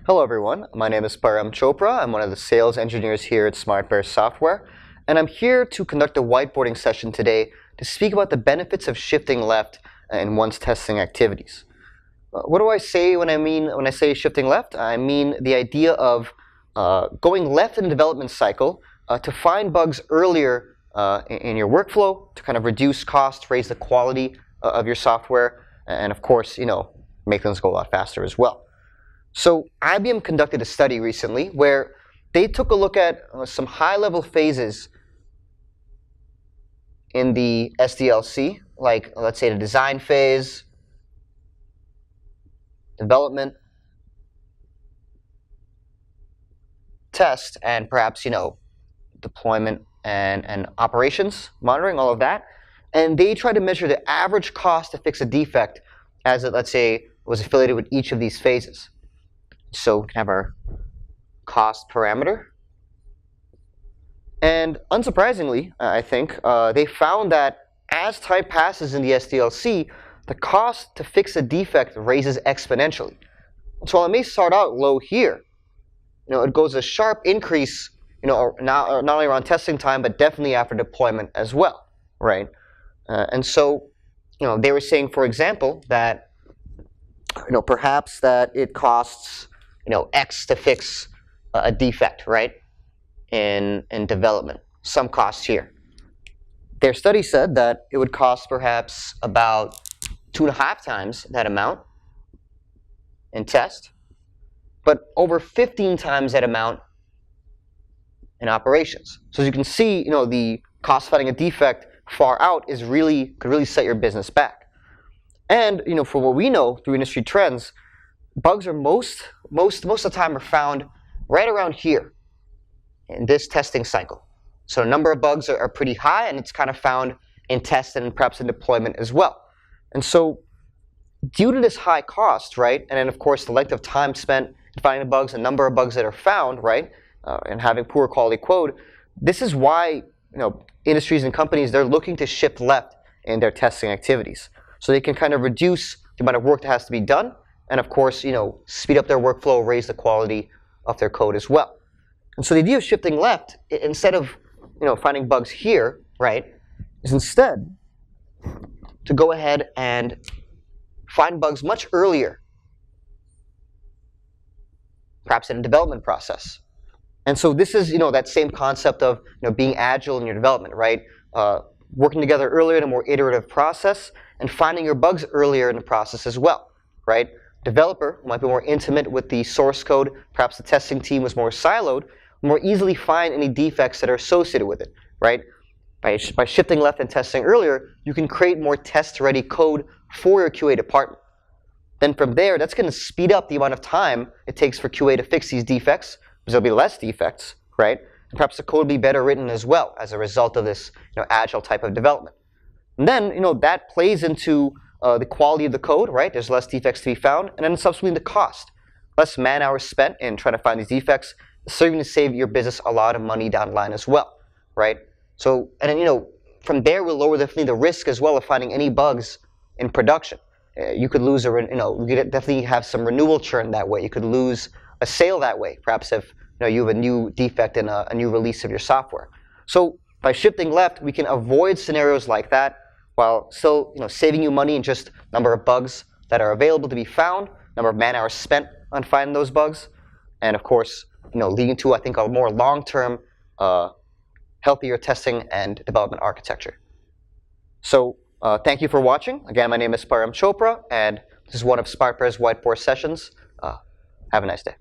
Hello everyone, my name is Param Chopra. I'm one of the sales engineers here at SmartBear Software, and I'm here to conduct a whiteboarding session today to speak about the benefits of shifting left in one's testing activities. What do I say when I say shifting left? I mean the idea of going left in the development cycle to find bugs earlier in your workflow to kind of reduce costs, raise the quality of your software, and of course, make things go a lot faster as well. So IBM conducted a study recently where they took a look at some high-level phases in the SDLC, like let's say the design phase, development, test, and perhaps deployment and operations monitoring, all of that. And they tried to measure the average cost to fix a defect as it, let's say, was affiliated with each of these phases. So we can have our cost parameter. And unsurprisingly, I think, they found that as time passes in the SDLC, the cost to fix a defect raises exponentially. So while it may start out low here, it goes a sharp increase, not only around testing time, but definitely after deployment as well, right? And so, they were saying, for example, that, perhaps that it costs, X to fix a defect, right, in development, some costs here. Their study said that it would cost perhaps about 2.5 times that amount in test, but over 15 times that amount in operations. So as you can see, the cost finding a defect far out could really set your business back. And for what we know through industry trends, bugs are most of the time are found right around here in this testing cycle. So the number of bugs are pretty high, and it's kind of found in test and perhaps in deployment as well. And so due to this high cost, right, and then of course the length of time spent finding the bugs, the number of bugs that are found, right, and having poor quality code, this is why industries and companies, they're looking to shift left in their testing activities. So they can kind of reduce the amount of work that has to be done, and of course, speed up their workflow, raise the quality of their code as well. And so the idea of shifting left, instead of finding bugs here, right, is instead to go ahead and find bugs much earlier, perhaps in a development process. And so this is that same concept of being agile in your development, right? Working together earlier in a more iterative process and finding your bugs earlier in the process as well, right? Developer might be more intimate with the source code. Perhaps the testing team was more siloed, more easily find any defects that are associated with it, right? By shifting left and testing earlier, you can create more test-ready code for your QA department. Then from there, that's going to speed up the amount of time it takes for QA to fix these defects, because there'll be less defects, right? And perhaps the code will be better written as well as a result of this agile type of development. And then that plays into the quality of the code, right? There's less defects to be found, and then subsequently the cost. Less man hours spent in trying to find these defects, serving to save your business a lot of money down the line as well, right? So, and then from there we'll lower definitely the risk as well of finding any bugs in production. You could lose you could definitely have some renewal churn that way. You could lose a sale that way, perhaps if you have a new defect in a new release of your software. So by shifting left, we can avoid scenarios like that, while still saving you money in just number of bugs that are available to be found, number of man hours spent on finding those bugs, and of course leading to, I think, a more long-term, healthier testing and development architecture. So thank you for watching. Again, my name is Param Chopra, and this is one of SmartBear's whiteboard sessions. Have a nice day.